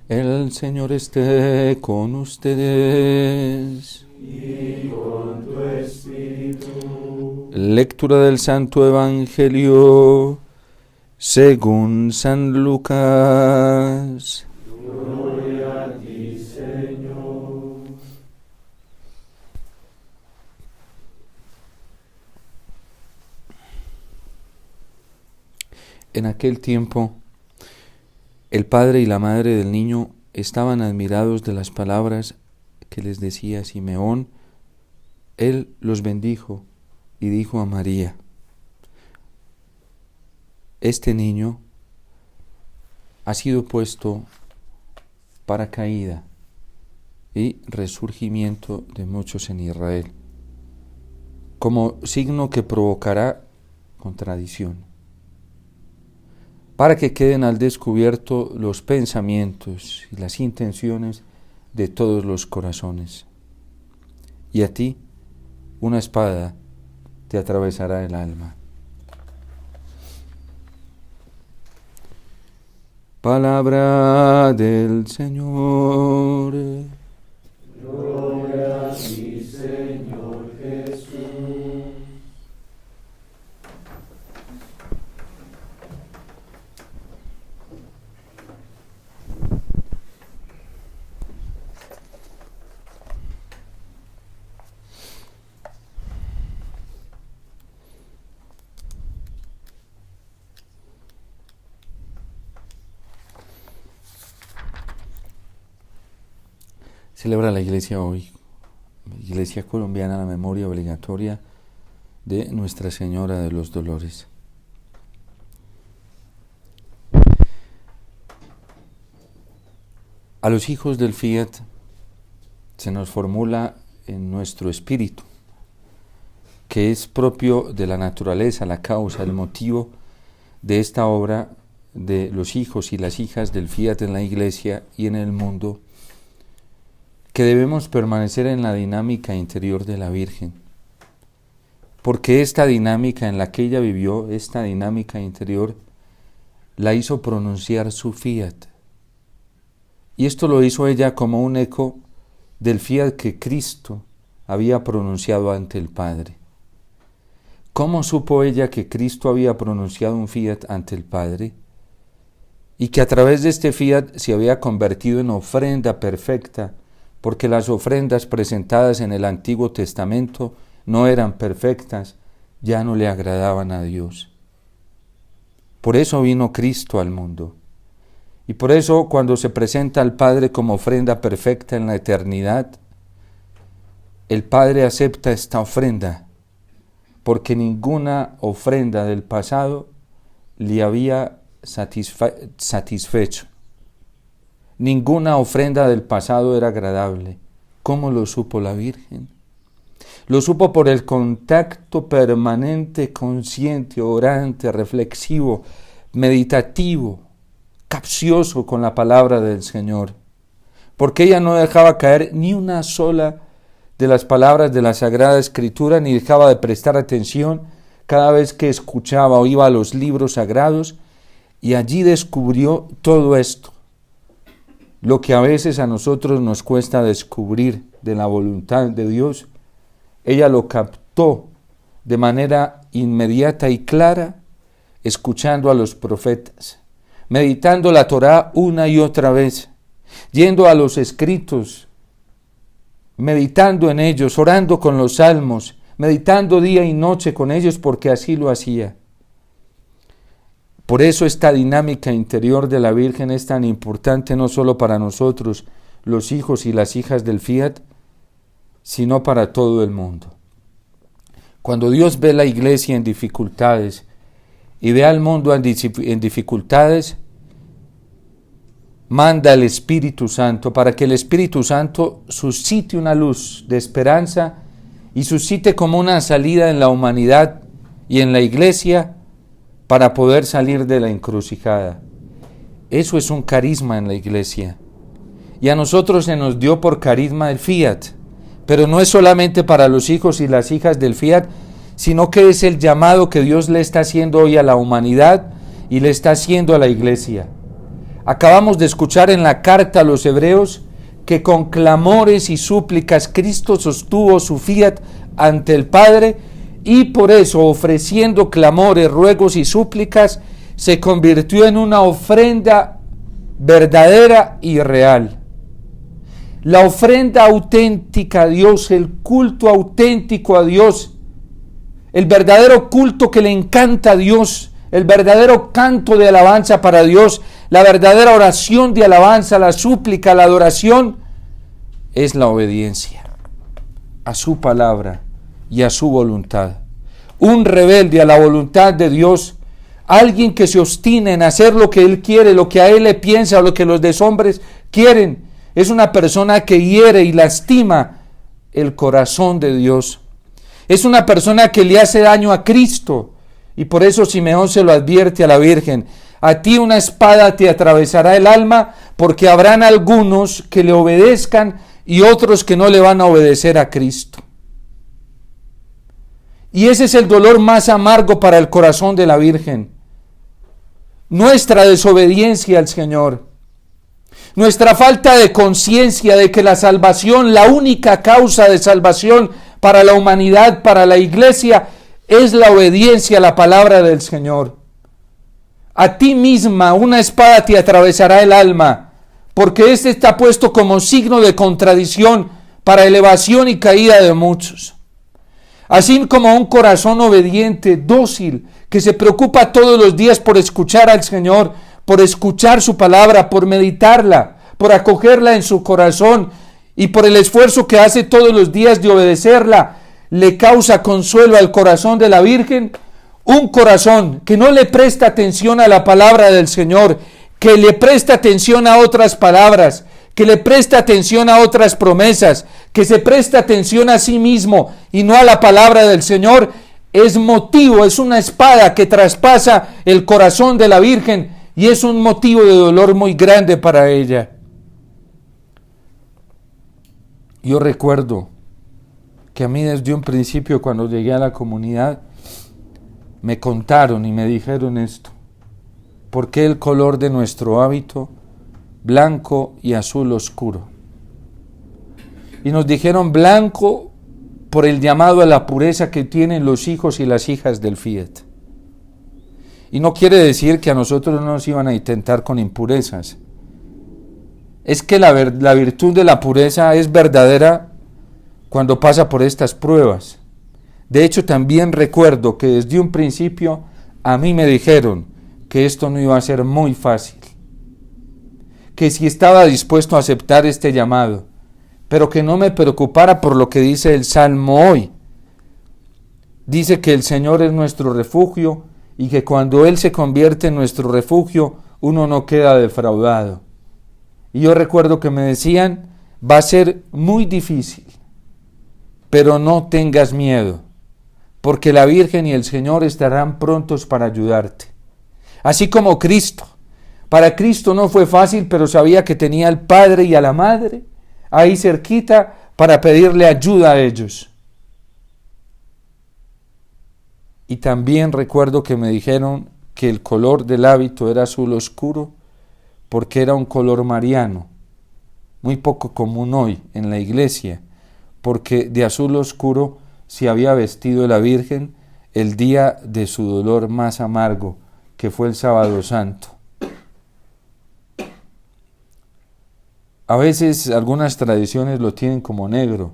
El Señor esté con ustedes. Y con tu espíritu. Lectura del Santo Evangelio según San Lucas. Gloria a ti, Señor. En aquel tiempo, el padre y la madre del niño estaban admirados de las palabras que les decía Simeón. Él los bendijo y dijo a María: este niño ha sido puesto para caída y resurgimiento de muchos en Israel, como signo que provocará contradicción, para que queden al descubierto los pensamientos y las intenciones de todos los corazones. Y a ti una espada te atravesará el alma. Palabra del Señor. Gloria a ti, Señor Jesús. Celebra la Iglesia hoy, Iglesia colombiana, la memoria obligatoria de Nuestra Señora de los Dolores. A los hijos del Fiat se nos formula en nuestro espíritu, que es propio de la naturaleza, la causa, el motivo de esta obra de los hijos y las hijas del Fiat en la Iglesia y en el mundo, que debemos permanecer en la dinámica interior de la Virgen, porque esta dinámica en la que ella vivió, esta dinámica interior, la hizo pronunciar su Fiat. Y esto lo hizo ella como un eco del Fiat que Cristo había pronunciado ante el Padre. ¿Cómo supo ella que Cristo había pronunciado un Fiat ante el Padre? Y que a través de este Fiat se había convertido en ofrenda perfecta, porque las ofrendas presentadas en el Antiguo Testamento no eran perfectas, ya no le agradaban a Dios. Por eso vino Cristo al mundo. Y por eso cuando se presenta al Padre como ofrenda perfecta en la eternidad, el Padre acepta esta ofrenda, porque ninguna ofrenda del pasado le había satisfecho. Ninguna ofrenda del pasado era agradable. ¿Cómo lo supo la Virgen? Lo supo por el contacto permanente, consciente, orante, reflexivo, meditativo, capcioso con la palabra del Señor. Porque ella no dejaba caer ni una sola de las palabras de la Sagrada Escritura, ni dejaba de prestar atención cada vez que escuchaba o iba a los libros sagrados, y allí descubrió todo esto. Lo que a veces a nosotros nos cuesta descubrir de la voluntad de Dios, ella lo captó de manera inmediata y clara, escuchando a los profetas, meditando la Torá una y otra vez, yendo a los escritos, meditando en ellos, orando con los salmos, meditando día y noche con ellos, porque así lo hacía. Por eso esta dinámica interior de la Virgen es tan importante no solo para nosotros, los hijos y las hijas del Fiat, sino para todo el mundo. Cuando Dios ve la Iglesia en dificultades y ve al mundo en dificultades, manda el Espíritu Santo para que el Espíritu Santo suscite una luz de esperanza y suscite como una salida en la humanidad y en la Iglesia para poder salir de la encrucijada. Eso es un carisma en la Iglesia. Y a nosotros se nos dio por carisma el Fiat, pero no es solamente para los hijos y las hijas del Fiat, sino que es el llamado que Dios le está haciendo hoy a la humanidad y le está haciendo a la Iglesia, Acabamos de escuchar en la carta a los Hebreos que con clamores y súplicas Cristo sostuvo su fiat ante el Padre, y por eso, ofreciendo clamores, ruegos y súplicas, se convirtió en una ofrenda verdadera y real. La ofrenda auténtica a Dios, el culto auténtico a Dios, el verdadero culto que le encanta a Dios, el verdadero canto de alabanza para Dios, la verdadera oración de alabanza, la súplica, la adoración, es la obediencia a su palabra y a su voluntad. Un rebelde a la voluntad de Dios, alguien que se obstina en hacer lo que él quiere, lo que a él le piensa, o lo que los deshombres quieren, es una persona que hiere y lastima el corazón de Dios. Es una persona que le hace daño a Cristo. Y por eso Simeón se lo advierte a la Virgen: a ti una espada te atravesará el alma, porque habrán algunos que le obedezcan y otros que no le van a obedecer a Cristo. Y ese es el dolor más amargo para el corazón de la Virgen. Nuestra desobediencia al Señor. Nuestra falta de conciencia de que la salvación, la única causa de salvación para la humanidad, para la iglesia, es la obediencia a la palabra del Señor. A ti misma una espada te atravesará el alma, porque este está puesto como signo de contradicción para elevación y caída de muchos. Así como un corazón obediente, dócil, que se preocupa todos los días por escuchar al Señor, por escuchar su palabra, por meditarla, por acogerla en su corazón y por el esfuerzo que hace todos los días de obedecerla, le causa consuelo al corazón de la Virgen. Un corazón que no le presta atención a la palabra del Señor, que le presta atención a otras palabras, que le presta atención a otras promesas, que se presta atención a sí mismo y no a la palabra del Señor, es una espada que traspasa el corazón de la Virgen y es un motivo de dolor muy grande para ella. Yo recuerdo que a mí desde un principio, cuando llegué a la comunidad, me contaron y me dijeron esto: ¿por qué el color de nuestro hábito blanco y azul oscuro? Y nos dijeron blanco por el llamado a la pureza que tienen los hijos y las hijas del Fiat. Y no quiere decir que a nosotros no nos iban a intentar con impurezas. Es que la virtud de la pureza es verdadera cuando pasa por estas pruebas. De hecho, también recuerdo que desde un principio a mí me dijeron que esto no iba a ser muy fácil, que si estaba dispuesto a aceptar este llamado, pero que no me preocupara por lo que dice el Salmo hoy. Dice que el Señor es nuestro refugio y que cuando Él se convierte en nuestro refugio, uno no queda defraudado. Y yo recuerdo que me decían: va a ser muy difícil, pero no tengas miedo, porque la Virgen y el Señor estarán prontos para ayudarte. Así como Cristo. Para Cristo no fue fácil, pero sabía que tenía al Padre y a la Madre ahí cerquita para pedirle ayuda a ellos. Y también recuerdo que me dijeron que el color del hábito era azul oscuro, porque era un color mariano, muy poco común hoy en la iglesia, porque de azul oscuro se había vestido la Virgen el día de su dolor más amargo, que fue el Sábado Santo. A veces algunas tradiciones lo tienen como negro,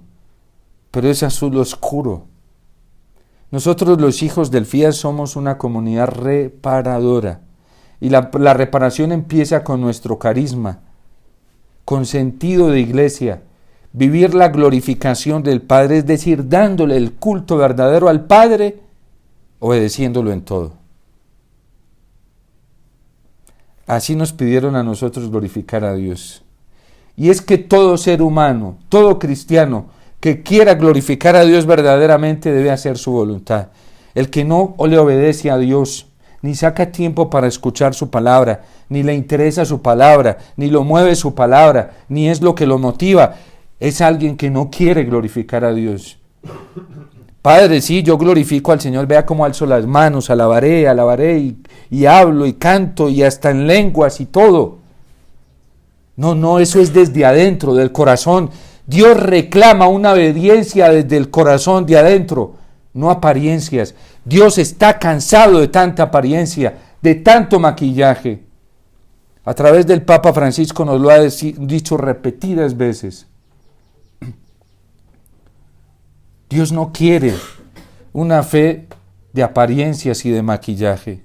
pero es azul oscuro. Nosotros los hijos del Fiat somos una comunidad reparadora, y la reparación empieza con nuestro carisma, con sentido de iglesia, vivir la glorificación del Padre, es decir, dándole el culto verdadero al Padre, obedeciéndolo en todo. Así nos pidieron a nosotros glorificar a Dios. Y es que todo ser humano, todo cristiano que quiera glorificar a Dios verdaderamente debe hacer su voluntad. El que no le obedece a Dios, ni saca tiempo para escuchar su palabra, ni le interesa su palabra, ni lo mueve su palabra, ni es lo que lo motiva, es alguien que no quiere glorificar a Dios. Padre, sí, yo glorifico al Señor, vea cómo alzo las manos, alabaré y hablo y canto y hasta en lenguas y todo. No, eso es desde adentro, del corazón. Dios reclama una obediencia desde el corazón de adentro, no apariencias. Dios está cansado de tanta apariencia, de tanto maquillaje. A través del Papa Francisco nos lo ha dicho repetidas veces. Dios no quiere una fe de apariencias y de maquillaje.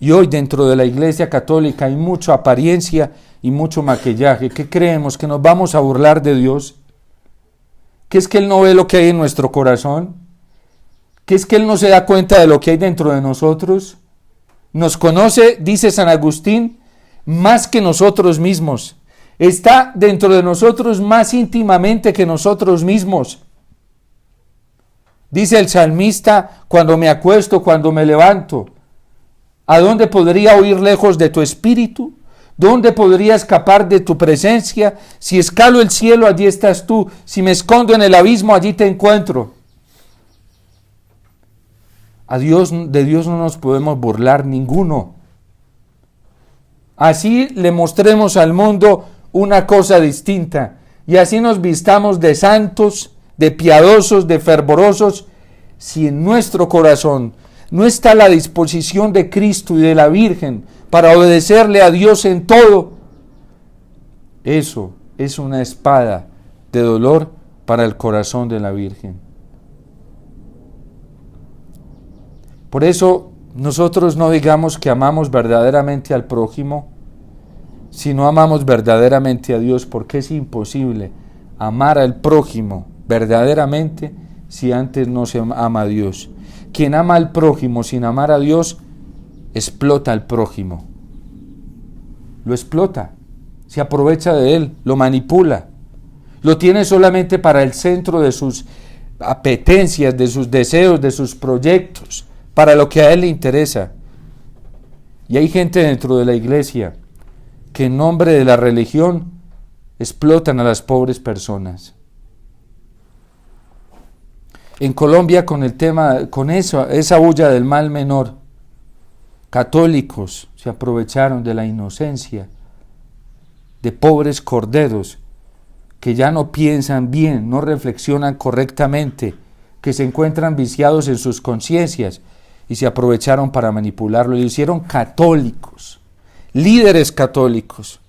Y hoy dentro de la Iglesia Católica hay mucha apariencia y mucho maquillaje. ¿Qué creemos? ¿Que nos vamos a burlar de Dios? ¿Que es que Él no ve lo que hay en nuestro corazón? ¿Que es que Él no se da cuenta de lo que hay dentro de nosotros? Nos conoce, dice San Agustín, más que nosotros mismos. Está dentro de nosotros más íntimamente que nosotros mismos. Dice el salmista, cuando me acuesto, cuando me levanto, ¿a dónde podría huir lejos de tu espíritu? ¿Dónde podría escapar de tu presencia? Si escalo el cielo, allí estás tú. Si me escondo en el abismo, allí te encuentro. De Dios no nos podemos burlar ninguno. Así le mostremos al mundo una cosa distinta. Y así nos vistamos de santos, de piadosos, de fervorosos. Si en nuestro corazón no está la disposición de Cristo y de la Virgen para obedecerle a Dios en todo, eso es una espada de dolor para el corazón de la Virgen. Por eso nosotros no digamos que amamos verdaderamente al prójimo, si no amamos verdaderamente a Dios, porque es imposible amar al prójimo verdaderamente si antes no se ama a Dios. Quien ama al prójimo sin amar a Dios, explota al prójimo. Lo explota, se aprovecha de él, lo manipula. Lo tiene solamente para el centro de sus apetencias, de sus deseos, de sus proyectos, para lo que a él le interesa. Y hay gente dentro de la iglesia que en nombre de la religión explotan a las pobres personas. En Colombia, con el tema, con esa bulla del mal menor, católicos se aprovecharon de la inocencia de pobres corderos que ya no piensan bien, no reflexionan correctamente, que se encuentran viciados en sus conciencias y se aprovecharon para manipularlo. Y lo hicieron católicos, líderes católicos,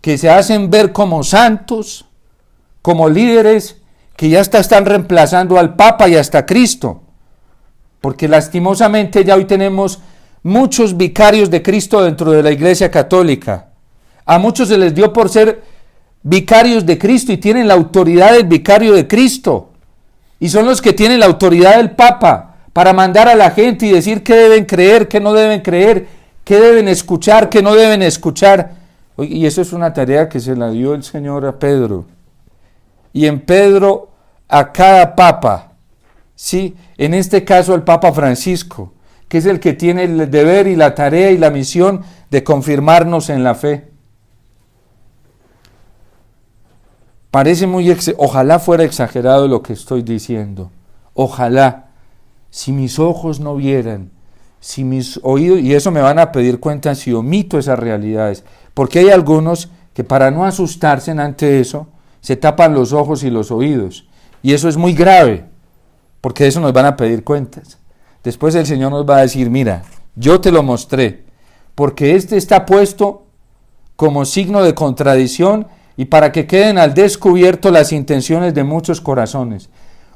que se hacen ver como santos, como líderes que ya están reemplazando al Papa y hasta Cristo, porque lastimosamente ya hoy tenemos muchos vicarios de Cristo dentro de la Iglesia Católica. A muchos se les dio por ser vicarios de Cristo y tienen la autoridad del vicario de Cristo, y son los que tienen la autoridad del Papa para mandar a la gente y decir qué deben creer, qué no deben creer, qué deben escuchar, qué no deben escuchar. Y eso es una tarea que se la dio el Señor a Pedro. Y en Pedro a cada papa, ¿sí? En este caso al Papa Francisco, que es el que tiene el deber y la tarea y la misión de confirmarnos en la fe. Parece ojalá fuera exagerado lo que estoy diciendo. Ojalá, si mis ojos no vieran, si mis oídos, y eso me van a pedir cuenta si omito esas realidades, porque hay algunos que para no asustarse ante eso, se tapan los ojos y los oídos. Y eso es muy grave, porque de eso nos van a pedir cuentas. Después el Señor nos va a decir, mira, yo te lo mostré, porque este está puesto como signo de contradicción y para que queden al descubierto las intenciones de muchos corazones.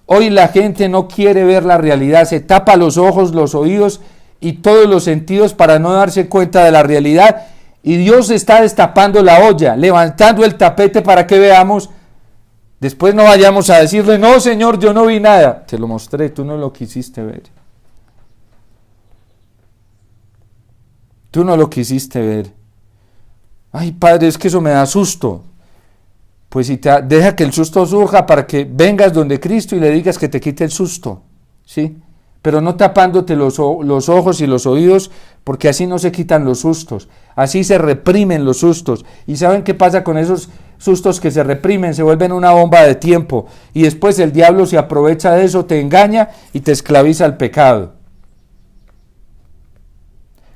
Hoy la gente no quiere ver la realidad, se tapa los ojos, los oídos y todos los sentidos para no darse cuenta de la realidad. Y Dios está destapando la olla, levantando el tapete para que veamos. Después no vayamos a decirle, no Señor, yo no vi nada. Te lo mostré, tú no lo quisiste ver. Tú no lo quisiste ver. Ay, Padre, es que eso me da susto. Pues si deja que el susto surja para que vengas donde Cristo y le digas que te quite el susto, ¿sí? Pero no tapándote los ojos y los oídos, porque así no se quitan los sustos, así se reprimen los sustos. ¿Y saben qué pasa con esos sustos que se reprimen? Se vuelven una bomba de tiempo, y después el diablo se aprovecha de eso, te engaña y te esclaviza al pecado.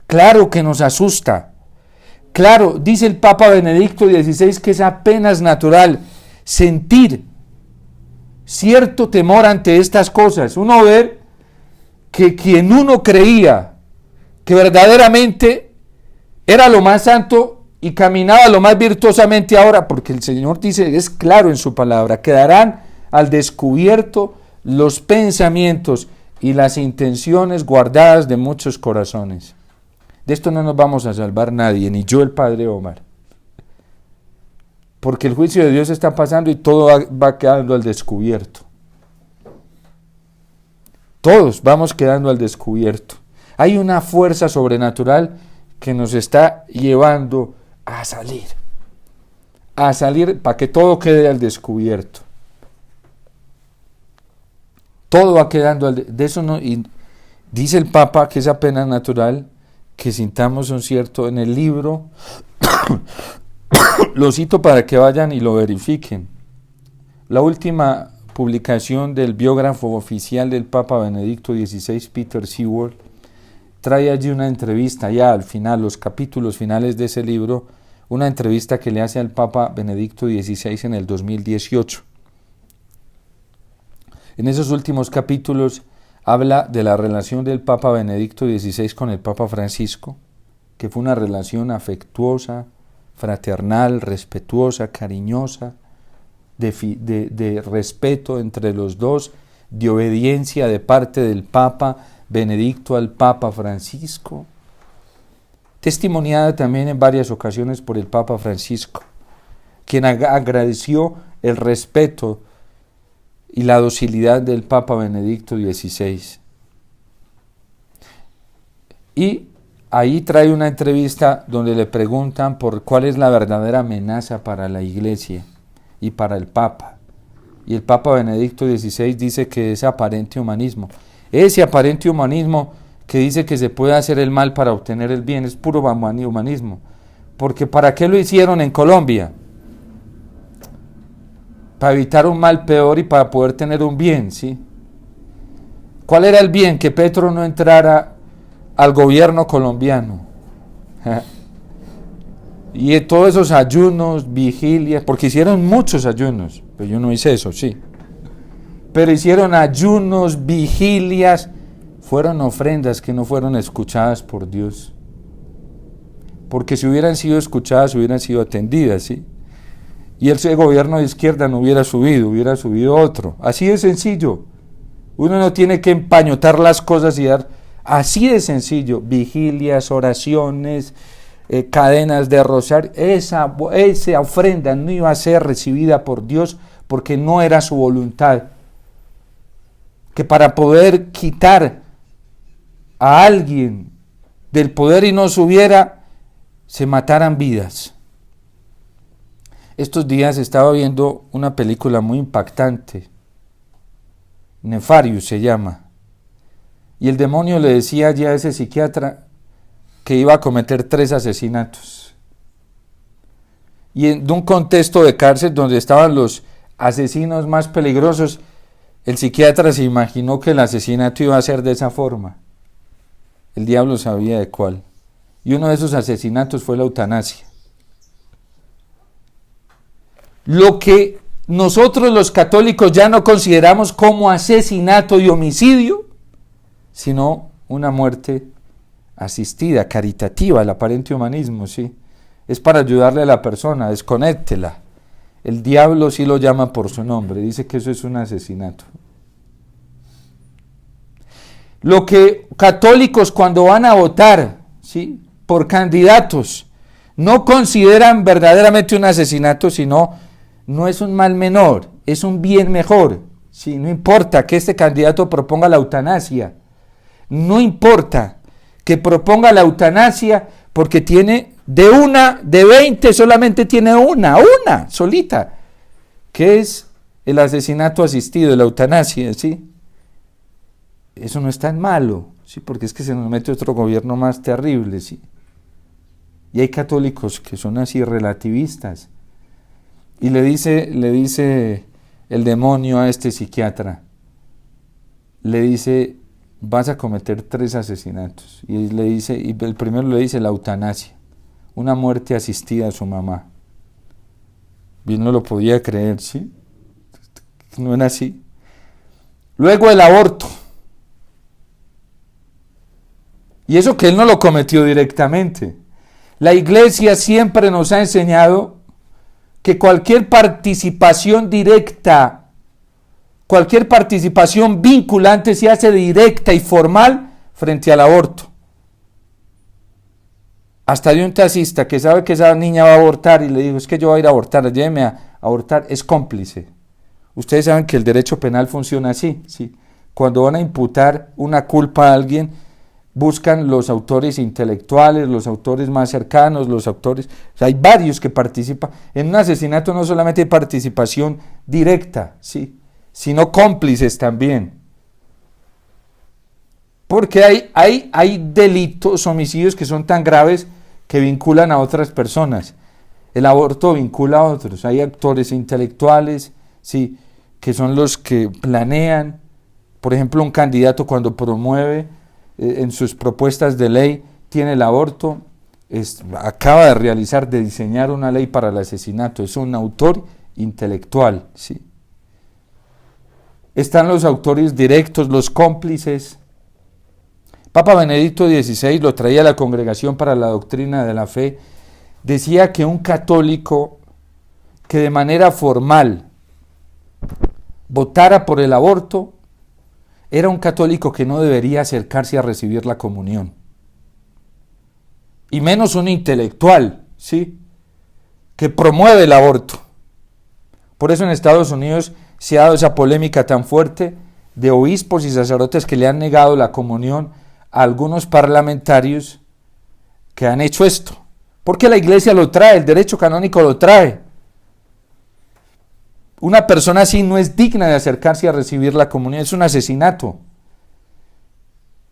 Claro que nos asusta, Claro, dice el Papa Benedicto XVI que es apenas natural sentir cierto temor ante estas cosas. Uno ver que quien uno creía que verdaderamente era lo más santo y caminaba lo más virtuosamente ahora, porque el Señor dice, es claro en su palabra, quedarán al descubierto los pensamientos y las intenciones guardadas de muchos corazones. De esto no nos vamos a salvar nadie, ni yo, el Padre Omar. Porque el juicio de Dios está pasando y todo va quedando al descubierto. Todos vamos quedando al descubierto. Hay una fuerza sobrenatural que nos está llevando a salir para que todo quede al descubierto. Todo va quedando de eso no, y dice el Papa que es apenas natural que sintamos un cierto en el libro. Lo cito para que vayan y lo verifiquen. La última publicación del biógrafo oficial del Papa Benedicto XVI, Peter Seward, trae allí una entrevista, ya al final, los capítulos finales de ese libro, una entrevista que le hace al Papa Benedicto XVI en el 2018. En esos últimos capítulos habla de la relación del Papa Benedicto XVI con el Papa Francisco, que fue una relación afectuosa, fraternal, respetuosa, cariñosa, de respeto entre los dos, de obediencia de parte del Papa Benedicto al Papa Francisco, testimoniada también en varias ocasiones por el Papa Francisco, quien agradeció el respeto y la docilidad del Papa Benedicto XVI. Y ahí trae una entrevista donde le preguntan por cuál es la verdadera amenaza para la Iglesia y para el Papa. Y el Papa Benedicto XVI dice que es aparente humanismo. Ese aparente humanismo que dice que se puede hacer el mal para obtener el bien es puro humanismo. Porque ¿para qué lo hicieron en Colombia? Para evitar un mal peor y para poder tener un bien, ¿sí? ¿Cuál era el bien? Que Petro no entrara al gobierno colombiano. Y todos esos ayunos, vigilias, porque hicieron muchos ayunos, pero yo no hice eso, sí. Pero hicieron ayunos, vigilias, fueron ofrendas que no fueron escuchadas por Dios. Porque si hubieran sido escuchadas, hubieran sido atendidas, ¿sí? Y ese gobierno de izquierda no hubiera subido otro. Así de sencillo. Uno no tiene que empañotar las cosas y dar, así de sencillo, vigilias, oraciones, cadenas de rosario. Esa ofrenda no iba a ser recibida por Dios porque no era su voluntad. Que para poder quitar a alguien del poder y no subiera, se mataran vidas. Estos días estaba viendo una película muy impactante, Nefarius se llama, y el demonio le decía ya a ese psiquiatra que iba a cometer 3 asesinatos. Y en un contexto de cárcel donde estaban los asesinos más peligrosos, el psiquiatra se imaginó que el asesinato iba a ser de esa forma. El diablo sabía de cuál. Y uno de esos asesinatos fue la eutanasia. Lo que nosotros los católicos ya no consideramos como asesinato y homicidio, sino una muerte asistida, caritativa, el aparente humanismo, ¿sí? Es para ayudarle a la persona, desconéctela. El diablo sí lo llama por su nombre, dice que eso es un asesinato. Lo que católicos cuando van a votar, ¿sí?, por candidatos, no consideran verdaderamente un asesinato, sino no es un mal menor, es un bien mejor. ¿Sí? No importa que este candidato proponga la eutanasia, no importa que proponga la eutanasia porque tiene de 20 solamente tiene una solita, que es el asesinato asistido, la eutanasia, ¿sí? Eso no es tan malo, ¿sí? Porque es que se nos mete otro gobierno más terrible, ¿sí? Y hay católicos que son así relativistas. Y le dice el demonio a este psiquiatra, le dice, vas a cometer 3 asesinatos. Y el primero le dice la eutanasia. una muerte asistida a su mamá. Bien no lo podía creer, ¿sí? No era así. Luego el aborto. Y eso que él no lo cometió directamente. La Iglesia siempre nos ha enseñado que cualquier participación directa, cualquier participación vinculante se hace directa y formal frente al aborto. Hasta de un taxista que sabe que esa niña va a abortar y le dijo, es que yo voy a ir a abortar, lléveme a abortar, es cómplice. Ustedes saben que el derecho penal funciona así, ¿sí? Cuando van a imputar una culpa a alguien, buscan los autores intelectuales, los autores más cercanos, los autores... O sea, hay varios que participan. En un asesinato no solamente hay participación directa, ¿sí?, sino cómplices también. Porque hay delitos, homicidios que son tan graves que vinculan a otras personas. El aborto vincula a otros. Hay actores intelectuales, ¿sí?, que son los que planean. Por ejemplo, un candidato cuando promueve en sus propuestas de ley, tiene el aborto, acaba de realizar, de diseñar una ley para el asesinato, es un autor intelectual, ¿sí? Están los autores directos, los cómplices. Papa Benedicto XVI lo traía a la Congregación para la Doctrina de la Fe, decía que un católico que de manera formal votara por el aborto, era un católico que no debería acercarse a recibir la comunión. Y menos un intelectual, ¿sí?, que promueve el aborto. Por eso en Estados Unidos se ha dado esa polémica tan fuerte de obispos y sacerdotes que le han negado la comunión a algunos parlamentarios que han hecho esto. Porque la Iglesia lo trae, el derecho canónico lo trae. Una persona así no es digna de acercarse a recibir la comunión, es un asesinato.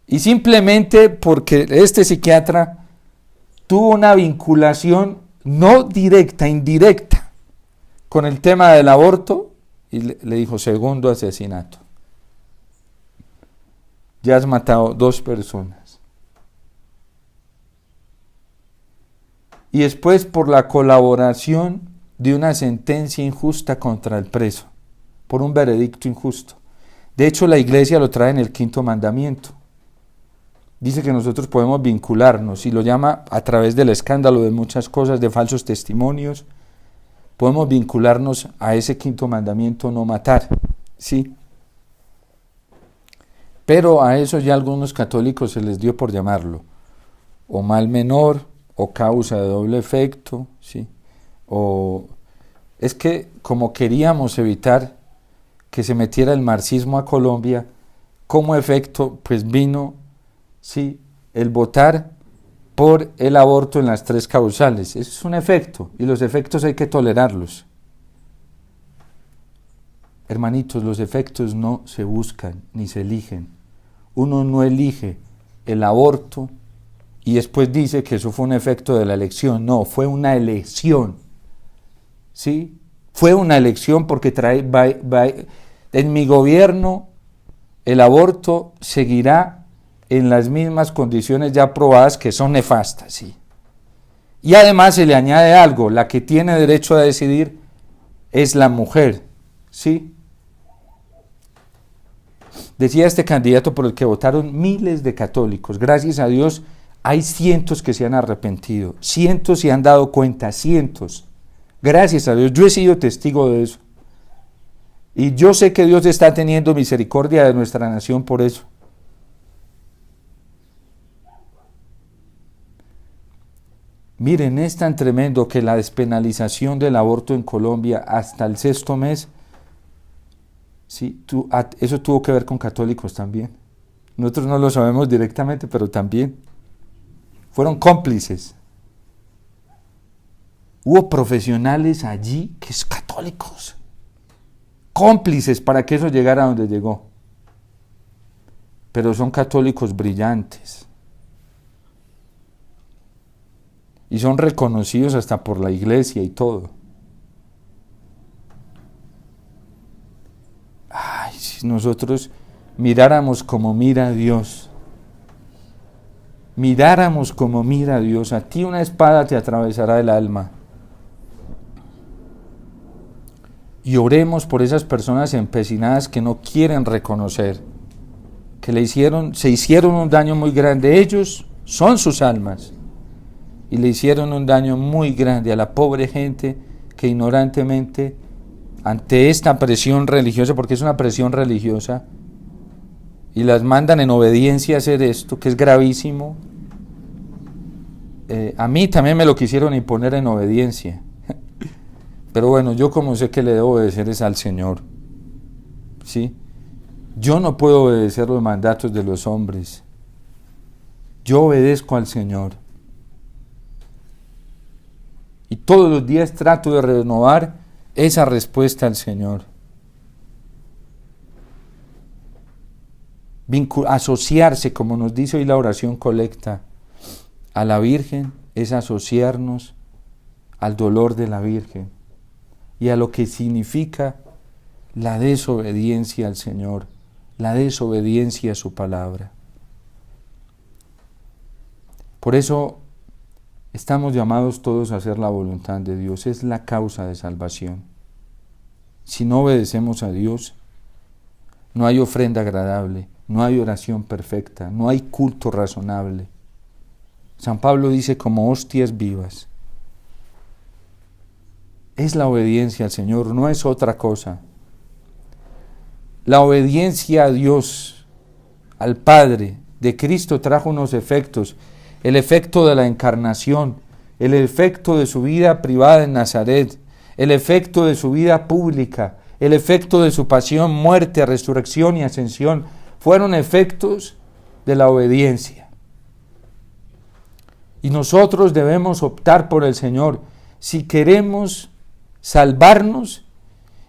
Y simplemente porque este psiquiatra tuvo una vinculación no directa, indirecta, con el tema del aborto, y le dijo, segundo asesinato. Ya has matado 2 personas. Y después por la colaboración de una sentencia injusta contra el preso, por un veredicto injusto. De hecho, la Iglesia lo trae en el 5º mandamiento. Dice que nosotros podemos vincularnos, y lo llama a través del escándalo de muchas cosas, de falsos testimonios, podemos vincularnos a ese 5º mandamiento, no matar, ¿sí? Pero a eso ya algunos católicos se les dio por llamarlo, o mal menor, o causa de doble efecto, ¿sí? O es que como queríamos evitar que se metiera el marxismo a Colombia, como efecto pues vino, sí, el votar por el aborto en las 3 causales. Eso es un efecto, y los efectos hay que tolerarlos. Hermanitos, los efectos no se buscan ni se eligen. Uno no elige el aborto y después dice que eso fue un efecto de la elección. No, fue una elección. ¿Sí? Fue una elección porque en mi gobierno el aborto seguirá en las mismas condiciones ya aprobadas, que son nefastas, ¿sí? Y además se le añade algo, la que tiene derecho a decidir es la mujer, ¿sí? Decía este candidato por el que votaron miles de católicos, gracias a Dios hay cientos que se han arrepentido, cientos se han dado cuenta, cientos. Gracias a Dios, yo he sido testigo de eso. Y yo sé que Dios está teniendo misericordia de nuestra nación por eso. Miren, es tan tremendo que la despenalización del aborto en Colombia hasta el 6º mes, sí, eso tuvo que ver con católicos también. Nosotros no lo sabemos directamente, pero también fueron cómplices. Hubo profesionales allí que son católicos, cómplices para que eso llegara a donde llegó. Pero son católicos brillantes. Y son reconocidos hasta por la Iglesia y todo. Ay, si nosotros miráramos como mira Dios, miráramos como mira Dios, a ti una espada te atravesará el alma. Y oremos por esas personas empecinadas que no quieren reconocer que se hicieron un daño muy grande. Ellos son sus almas y le hicieron un daño muy grande a la pobre gente que ignorantemente, ante esta presión religiosa, porque es una presión religiosa, y las mandan en obediencia a hacer esto, que es gravísimo. A mí también me lo quisieron imponer en obediencia. Pero bueno, yo como sé que le debo obedecer es al Señor. ¿Sí? Yo no puedo obedecer los mandatos de los hombres. Yo obedezco al Señor. Y todos los días trato de renovar esa respuesta al Señor. Asociarse, como nos dice hoy la oración colecta, a la Virgen es asociarnos al dolor de la Virgen y a lo que significa la desobediencia al Señor, la desobediencia a su palabra. Por eso estamos llamados todos a hacer la voluntad de Dios, es la causa de salvación. Si no obedecemos a Dios, no hay ofrenda agradable, no hay oración perfecta, no hay culto razonable. San Pablo dice como hostias vivas. Es la obediencia al Señor, no es otra cosa. La obediencia a Dios, al Padre de Cristo trajo unos efectos. El efecto de la encarnación, el efecto de su vida privada en Nazaret, el efecto de su vida pública, el efecto de su pasión, muerte, resurrección y ascensión, fueron efectos de la obediencia. Y nosotros debemos optar por el Señor si queremos salvarnos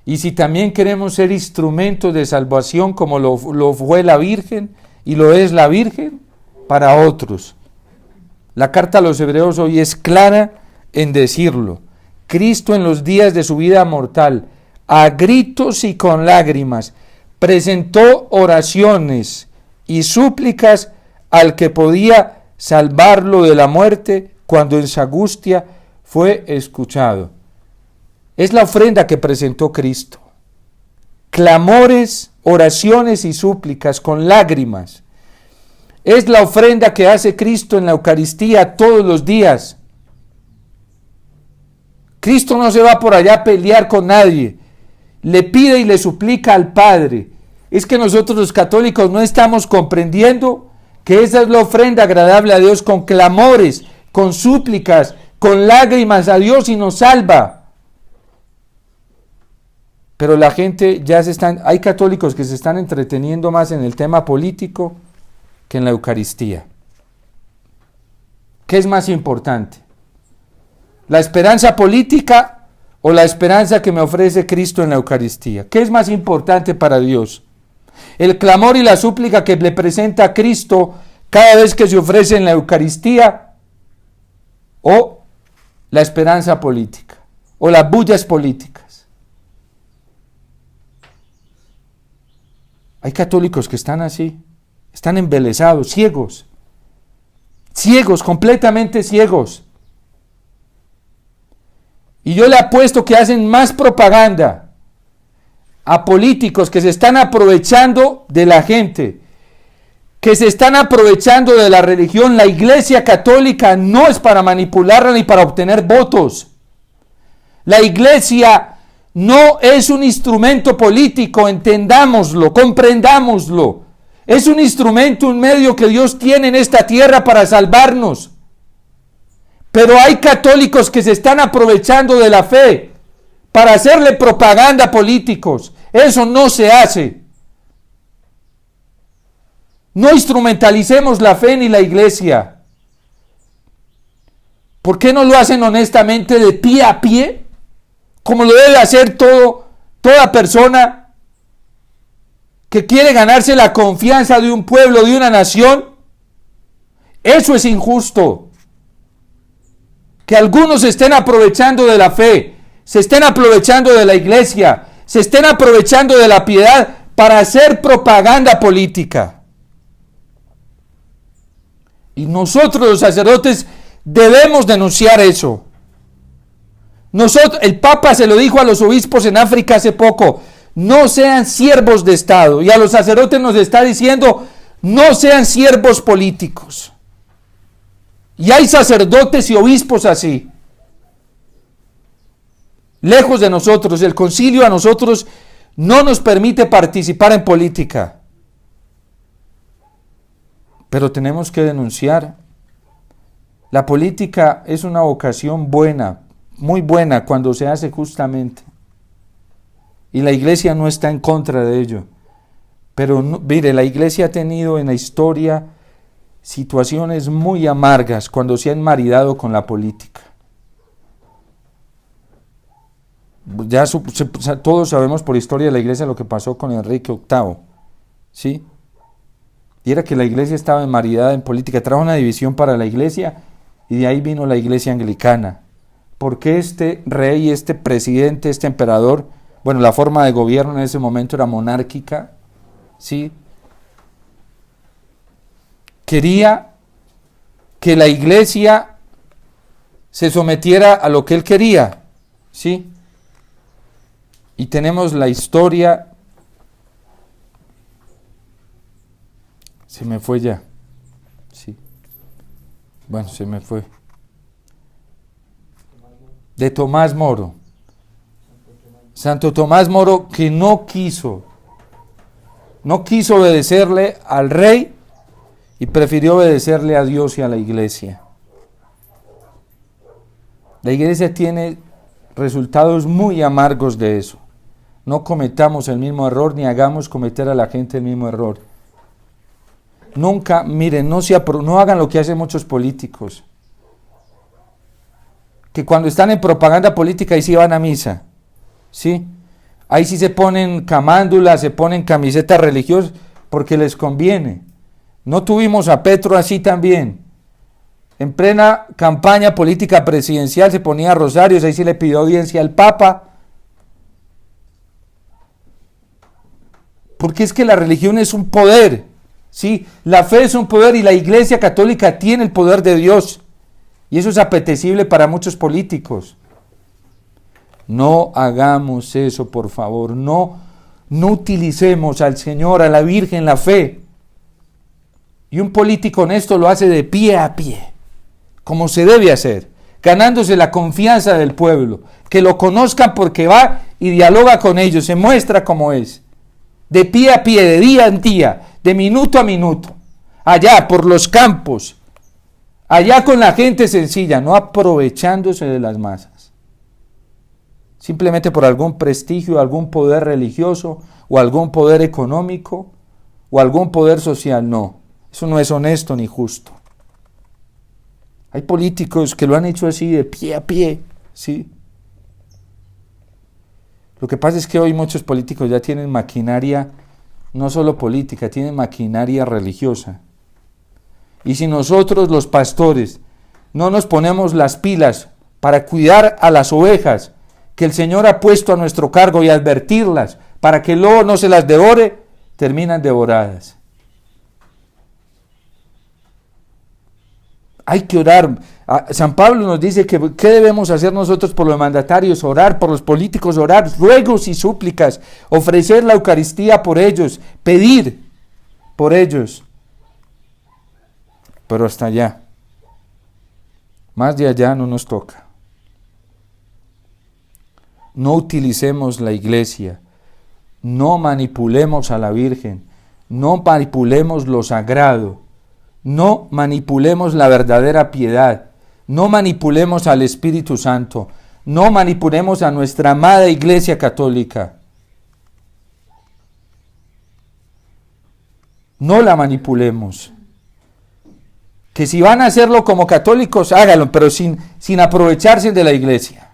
y si también queremos ser instrumentos de salvación como lo fue la Virgen y lo es la Virgen para otros. La carta a los Hebreos hoy es clara en decirlo. Cristo en los días de su vida mortal, a gritos y con lágrimas, presentó oraciones y súplicas al que podía salvarlo de la muerte cuando en su angustia fue escuchado. Es la ofrenda que presentó Cristo. Clamores, oraciones y súplicas con lágrimas. Es la ofrenda que hace Cristo en la Eucaristía todos los días. Cristo no se va por allá a pelear con nadie. Le pide y le suplica al Padre. Es que nosotros los católicos no estamos comprendiendo que esa es la ofrenda agradable a Dios, con clamores, con súplicas, con lágrimas a Dios, y nos salva. Pero la gente hay católicos que se están entreteniendo más en el tema político que en la Eucaristía. ¿Qué es más importante? ¿La esperanza política o la esperanza que me ofrece Cristo en la Eucaristía? ¿Qué es más importante para Dios? ¿El clamor y la súplica que le presenta Cristo cada vez que se ofrece en la Eucaristía? ¿O la esperanza política? ¿O las bullas políticas? Hay católicos que están así, están embelesados, ciegos, completamente ciegos. Y yo le apuesto que hacen más propaganda a políticos que se están aprovechando de la gente, que se están aprovechando de la religión. La Iglesia Católica no es para manipularla ni para obtener votos. La Iglesia no es un instrumento político, entendámoslo, comprendámoslo. Es un instrumento, un medio que Dios tiene en esta tierra para salvarnos. Pero hay católicos que se están aprovechando de la fe para hacerle propaganda a políticos. Eso no se hace. No instrumentalicemos la fe ni la Iglesia. ¿Por qué no lo hacen honestamente, de pie a pie? Como lo debe hacer toda persona que quiere ganarse la confianza de un pueblo, de una nación. Eso es injusto. Que algunos se estén aprovechando de la fe, se estén aprovechando de la Iglesia, se estén aprovechando de la piedad para hacer propaganda política. Y nosotros los sacerdotes debemos denunciar eso. El Papa se lo dijo a los obispos en África hace poco: no sean siervos de Estado. Y a los sacerdotes nos está diciendo: no sean siervos políticos. Y hay sacerdotes y obispos así, lejos de nosotros. El concilio a nosotros no nos permite participar en política, pero tenemos que denunciar. La política es una vocación buena, muy buena, cuando se hace justamente, y la iglesia no está en contra de ello. Pero mire, la iglesia ha tenido en la historia situaciones muy amargas cuando se ha enmaridado con la política. Ya todos sabemos por historia de la iglesia lo que pasó con Enrique VIII, ¿sí? Y era que la iglesia estaba enmaridada en política, trajo una división para la iglesia, y de ahí vino la iglesia anglicana. Porque este rey, este presidente, este emperador, bueno, la forma de gobierno en ese momento era monárquica, ¿sí? Quería que la iglesia se sometiera a lo que él quería, ¿sí? Y tenemos la historia. Se me fue ya. Sí. Bueno, se me fue. De Tomás Moro. Santo Tomás Moro, que no quiso obedecerle al rey y prefirió obedecerle a Dios y a la iglesia. La iglesia tiene resultados muy amargos de eso. No cometamos el mismo error, ni hagamos cometer a la gente el mismo error. Nunca, miren, no hagan lo que hacen muchos políticos, que cuando están en propaganda política ahí sí van a misa, ¿sí? Ahí sí se ponen camándulas, se ponen camisetas religiosas porque les conviene. ¿No tuvimos a Petro así también? En plena campaña política presidencial se ponía rosarios, ahí sí le pidió audiencia al Papa. Porque es que la religión es un poder, ¿sí? La fe es un poder y la Iglesia Católica tiene el poder de Dios. Y eso es apetecible para muchos políticos. No hagamos eso, por favor. No utilicemos al Señor, a la Virgen, la fe. Y un político honesto lo hace de pie a pie, como se debe hacer, ganándose la confianza del pueblo, que lo conozcan porque va y dialoga con ellos, se muestra como es, de pie a pie, de día en día, de minuto a minuto, allá por los campos, allá con la gente sencilla, no aprovechándose de las masas, simplemente por algún prestigio, algún poder religioso, o algún poder económico, o algún poder social. No, eso no es honesto ni justo. Hay políticos que lo han hecho así de pie a pie, ¿sí? Lo que pasa es que hoy muchos políticos ya tienen maquinaria, no solo política, tienen maquinaria religiosa. Y si nosotros los pastores no nos ponemos las pilas para cuidar a las ovejas que el Señor ha puesto a nuestro cargo y advertirlas para que luego no se las devore, terminan devoradas. Hay que orar. San Pablo nos dice que ¿qué debemos hacer nosotros por los mandatarios? Orar por los políticos, orar, ruegos y súplicas, ofrecer la Eucaristía por ellos, pedir por ellos. Pero hasta allá. Más de allá no nos toca. No utilicemos la iglesia, no manipulemos a la Virgen, no manipulemos lo sagrado, no manipulemos la verdadera piedad, no manipulemos al Espíritu Santo, no manipulemos a nuestra amada Iglesia Católica. No la manipulemos. Que si van a hacerlo como católicos, háganlo, pero sin aprovecharse de la iglesia.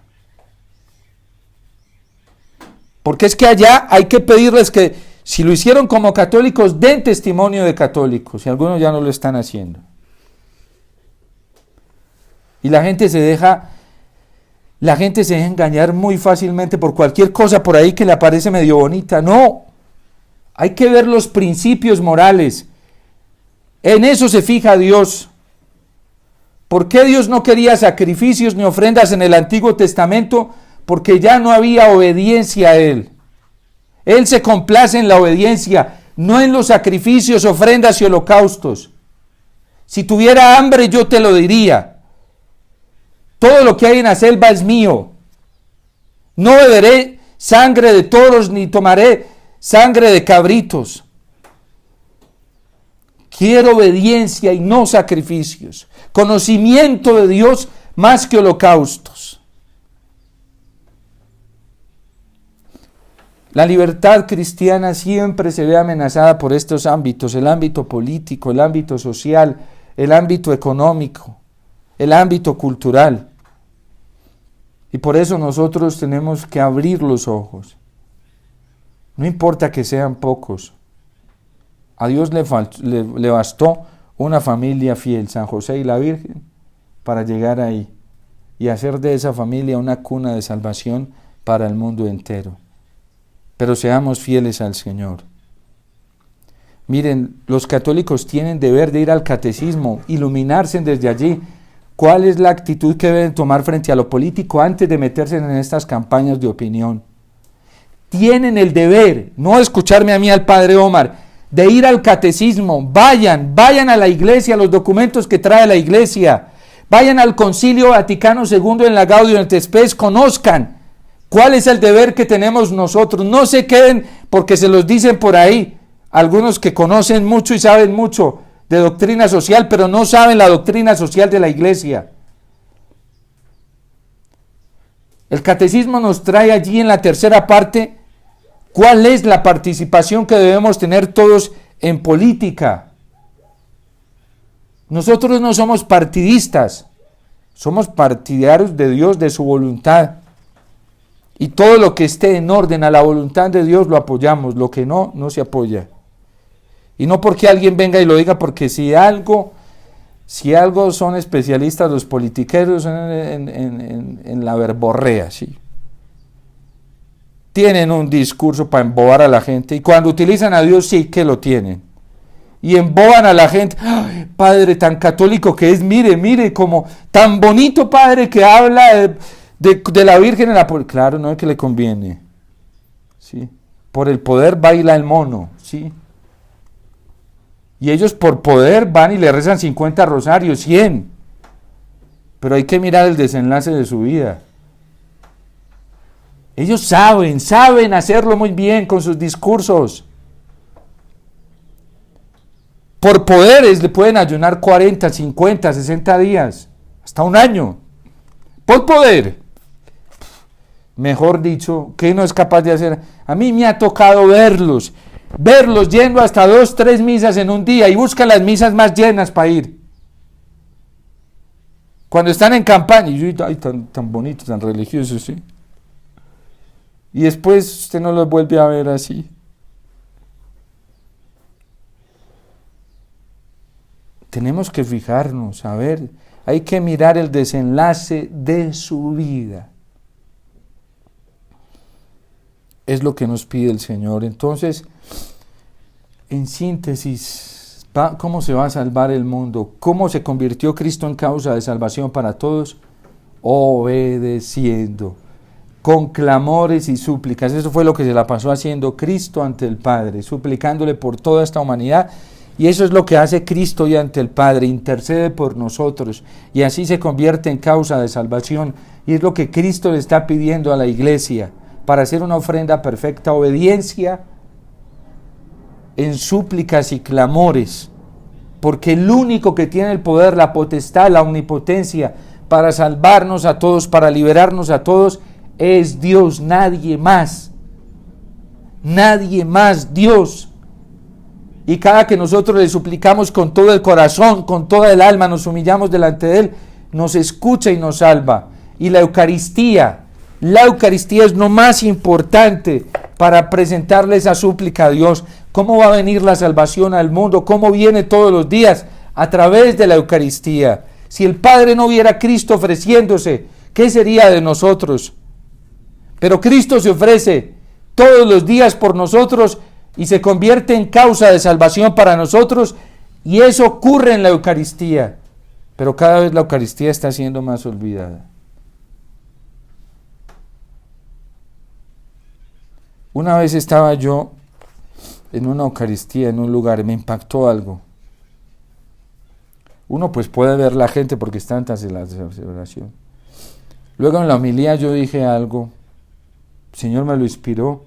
Porque es que allá hay que pedirles que, si lo hicieron como católicos, den testimonio de católicos, y algunos ya no lo están haciendo. Y la gente se deja engañar muy fácilmente por cualquier cosa por ahí que le parece medio bonita. No, hay que ver los principios morales. En eso se fija Dios. ¿Por qué Dios no quería sacrificios ni ofrendas en el Antiguo Testamento? Porque ya no había obediencia a Él. Él se complace en la obediencia, no en los sacrificios, ofrendas y holocaustos. Si tuviera hambre yo te lo diría. Todo lo que hay en la selva es mío. No beberé sangre de toros ni tomaré sangre de cabritos. Quiero obediencia y no sacrificios. Conocimiento de Dios más que holocaustos. La libertad cristiana siempre se ve amenazada por estos ámbitos: el ámbito político, el ámbito social, el ámbito económico, el ámbito cultural. Y por eso nosotros tenemos que abrir los ojos. No importa que sean pocos. A Dios le bastó una familia fiel, San José y la Virgen, para llegar ahí y hacer de esa familia una cuna de salvación para el mundo entero. Pero seamos fieles al Señor. Miren, los católicos tienen deber de ir al catecismo, iluminarse desde allí. ¿Cuál es la actitud que deben tomar frente a lo político antes de meterse en estas campañas de opinión? Tienen el deber, no escucharme a mí, al Padre Omar, de ir al catecismo. Vayan a la iglesia, los documentos que trae la iglesia. Vayan al Concilio Vaticano II en la Gaudium et Spes, conozcan cuál es el deber que tenemos nosotros. No se queden porque se los dicen por ahí algunos que conocen mucho y saben mucho de doctrina social, pero no saben la doctrina social de la iglesia. El catecismo nos trae allí en la tercera parte cuál es la participación que debemos tener todos en política. Nosotros no somos partidistas, somos partidarios de Dios, de su voluntad. Y todo lo que esté en orden a la voluntad de Dios lo apoyamos, lo que no, no se apoya. Y no porque alguien venga y lo diga, porque si algo son especialistas los politiqueros en la verborrea, ¿sí? Tienen un discurso para embobar a la gente, y cuando utilizan a Dios sí que lo tienen. Y emboban a la gente. ¡Ay, padre tan católico que es! Mire, como tan bonito padre que habla de la Virgen en la... Claro, no es que le conviene. ¿Sí? Por el poder baila el mono, ¿sí? Y ellos por poder van y le rezan 50 rosarios, 100. Pero hay que mirar el desenlace de su vida. Ellos saben hacerlo muy bien con sus discursos. Por poderes le pueden ayunar 40, 50, 60 días, hasta un año. Por poder. Mejor dicho, ¿qué no es capaz de hacer? A mí me ha tocado verlos yendo hasta 2, 3 misas en un día y buscan las misas más llenas para ir. Cuando están en campaña, y yo, ay, tan bonitos, tan religiosos, ¿sí? Y después usted no los vuelve a ver así. Tenemos que fijarnos, a ver, hay que mirar el desenlace de su vida. Es lo que nos pide el Señor. Entonces, en síntesis, ¿cómo se va a salvar el mundo? ¿Cómo se convirtió Cristo en causa de salvación para todos? Obedeciendo, con clamores y súplicas. Eso fue lo que se la pasó haciendo Cristo ante el Padre, suplicándole por toda esta humanidad. Y eso es lo que hace Cristo hoy ante el Padre, intercede por nosotros, y así se convierte en causa de salvación. Y es lo que Cristo le está pidiendo a la iglesia, para hacer una ofrenda perfecta: obediencia en súplicas y clamores, porque el único que tiene el poder, la potestad, la omnipotencia para salvarnos a todos, para liberarnos a todos, es Dios, nadie más, Dios. Y cada que nosotros le suplicamos con todo el corazón, con toda el alma, nos humillamos delante de Él, nos escucha y nos salva. Y la Eucaristía es lo más importante para presentarle esa súplica a Dios. ¿Cómo va a venir la salvación al mundo? ¿Cómo viene todos los días? A través de la Eucaristía. Si el Padre no viera a Cristo ofreciéndose, ¿qué sería de nosotros? Pero Cristo se ofrece todos los días por nosotros y se convierte en causa de salvación para nosotros, y eso ocurre en la Eucaristía. pero cada vez la Eucaristía está siendo más olvidada. Una vez estaba yo en una Eucaristía, en un lugar, y me impactó algo. Uno pues puede ver la gente porque están tras la celebración. Luego en la homilía yo dije algo, el Señor me lo inspiró,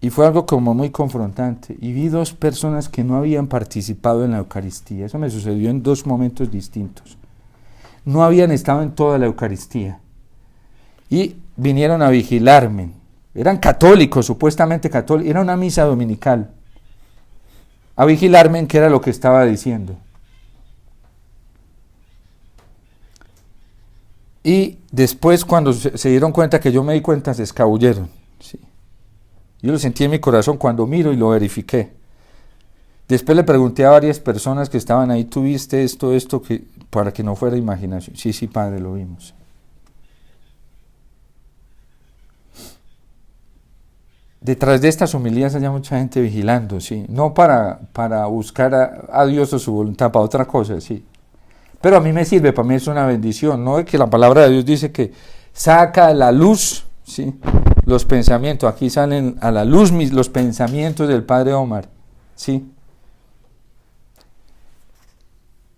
y fue algo como muy confrontante. Y vi dos personas que no habían participado en la Eucaristía. Eso me sucedió en dos momentos distintos. No habían estado en toda la Eucaristía. Y vinieron a vigilarme. Eran católicos, supuestamente católicos. Era una misa dominical. A vigilarme en qué era lo que estaba diciendo. Y después, cuando se dieron cuenta que yo me di cuenta, se escabulleron. Sí. Yo lo sentí en mi corazón cuando miro y lo verifiqué. Después le pregunté a varias personas que estaban ahí, ¿tuviste esto, para que no fuera imaginación? Sí, padre, lo vimos. Detrás de estas homilías hay mucha gente vigilando, sí. No para buscar a Dios o su voluntad, para otra cosa, sí. Pero a mí me sirve, para mí es una bendición, ¿no? Es que la palabra de Dios dice que saca a la luz, sí, los pensamientos. Aquí salen a la luz los pensamientos del padre Omar, sí.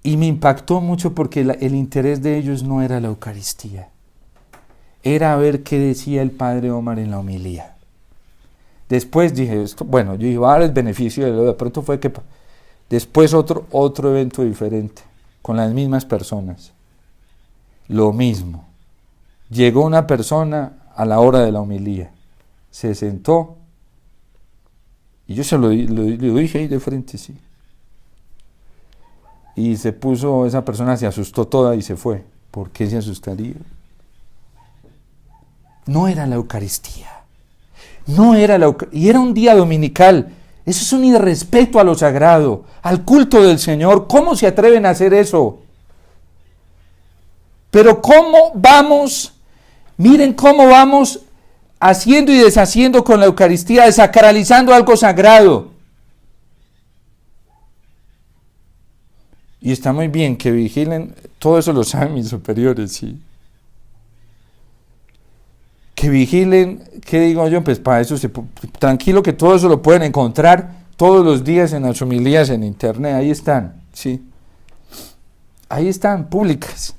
Y me impactó mucho porque el interés de ellos no era la Eucaristía, era ver qué decía el padre Omar en la homilía. Después dije, yo iba a dar el beneficio de pronto fue que después otro evento diferente, con las mismas personas, lo mismo. Llegó una persona a la hora de la homilía, se sentó, y yo se lo dije ahí de frente, sí. Y se puso, esa persona se asustó toda y se fue. ¿Por qué se asustaría? No era la Eucaristía. Y era un día dominical. Eso es un irrespeto a lo sagrado, al culto del Señor. ¿Cómo se atreven a hacer eso? Pero miren cómo vamos haciendo y deshaciendo con la Eucaristía, desacralizando algo sagrado. Y está muy bien que vigilen, todo eso lo saben mis superiores, sí. Que vigilen, ¿qué digo yo? Pues para eso, tranquilo que todo eso lo pueden encontrar todos los días en las homilías en internet, ahí están, sí. Ahí están, públicas.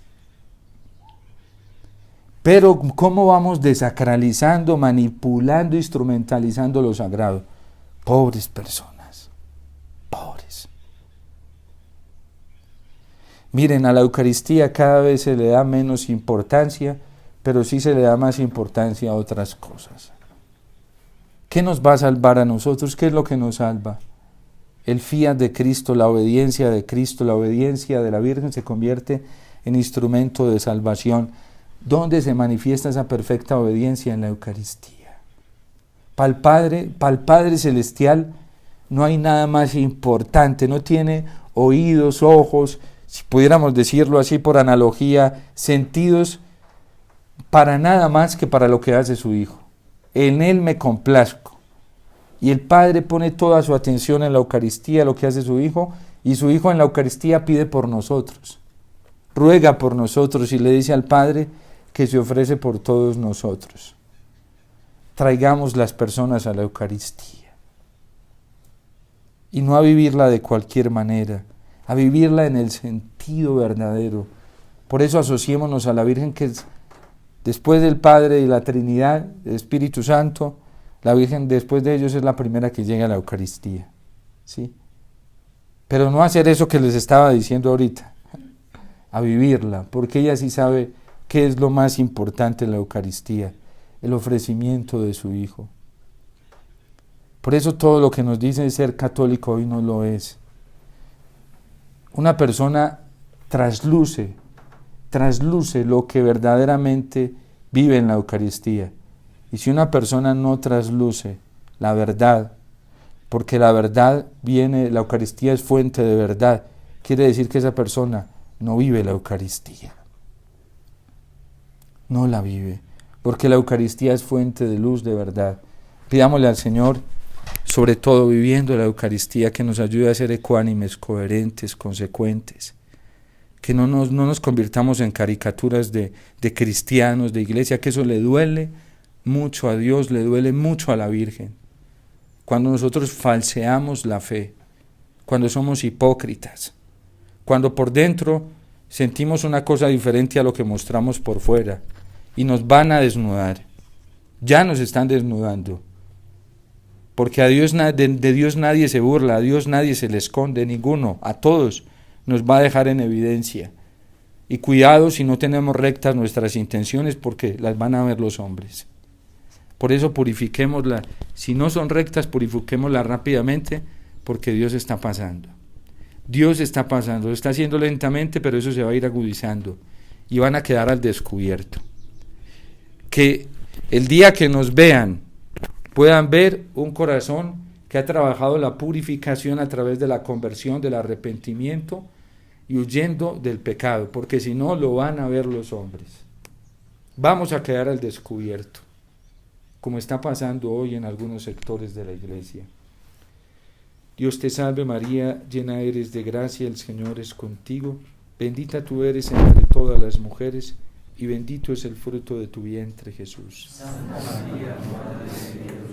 Pero ¿cómo vamos desacralizando, manipulando, instrumentalizando lo sagrado? Pobres personas, pobres. Miren, a la Eucaristía cada vez se le da menos importancia, pero sí se le da más importancia a otras cosas. ¿Qué nos va a salvar a nosotros? ¿Qué es lo que nos salva? El fiat de Cristo, la obediencia de Cristo, la obediencia de la Virgen se convierte en instrumento de salvación. ¿Dónde se manifiesta esa perfecta obediencia? En la Eucaristía. Para el Padre Celestial no hay nada más importante, no tiene oídos, ojos, si pudiéramos decirlo así por analogía, sentidos, para nada más que para lo que hace su Hijo. En Él me complazco. Y el Padre pone toda su atención en la Eucaristía, lo que hace su Hijo, y su Hijo en la Eucaristía pide por nosotros, ruega por nosotros y le dice al Padre que se ofrece por todos nosotros. Traigamos las personas a la Eucaristía. Y no a vivirla de cualquier manera, a vivirla en el sentido verdadero. Por eso asociémonos a la Virgen, que es después del Padre y la Trinidad, el Espíritu Santo, la Virgen después de ellos es la primera que llega a la Eucaristía, ¿sí? Pero no hacer eso que les estaba diciendo ahorita, a vivirla, porque ella sí sabe qué es lo más importante en la Eucaristía, el ofrecimiento de su Hijo. Por eso todo lo que nos dice ser católico hoy no lo es. Una persona trasluce lo que verdaderamente vive en la Eucaristía. Y si una persona no trasluce la verdad, porque la verdad viene, la Eucaristía es fuente de verdad, quiere decir que esa persona no vive la Eucaristía. No la vive, porque la Eucaristía es fuente de luz de verdad. Pidámosle al Señor, sobre todo viviendo la Eucaristía, que nos ayude a ser ecuánimes, coherentes, consecuentes, que no nos convirtamos en caricaturas de cristianos, de iglesia, que eso le duele mucho a Dios, le duele mucho a la Virgen. Cuando nosotros falseamos la fe, cuando somos hipócritas, cuando por dentro sentimos una cosa diferente a lo que mostramos por fuera y nos van a desnudar, ya nos están desnudando, porque de Dios nadie se burla, a Dios nadie se le esconde, ninguno, a todos nos va a dejar en evidencia. Y cuidado si no tenemos rectas nuestras intenciones, porque las van a ver los hombres. Por eso purifiquémoslas, si no son rectas, purifiquémoslas rápidamente, porque Dios está pasando. Dios está pasando, lo está haciendo lentamente, pero eso se va a ir agudizando y van a quedar al descubierto. Que el día que nos vean, puedan ver un corazón que ha trabajado la purificación a través de la conversión, del arrepentimiento y huyendo del pecado, porque si no lo van a ver los hombres. Vamos a quedar al descubierto, como está pasando hoy en algunos sectores de la iglesia. Dios te salve María, llena eres de gracia, el Señor es contigo, bendita tú eres entre todas las mujeres, y bendito es el fruto de tu vientre, Jesús. Santa María, Madre de Dios,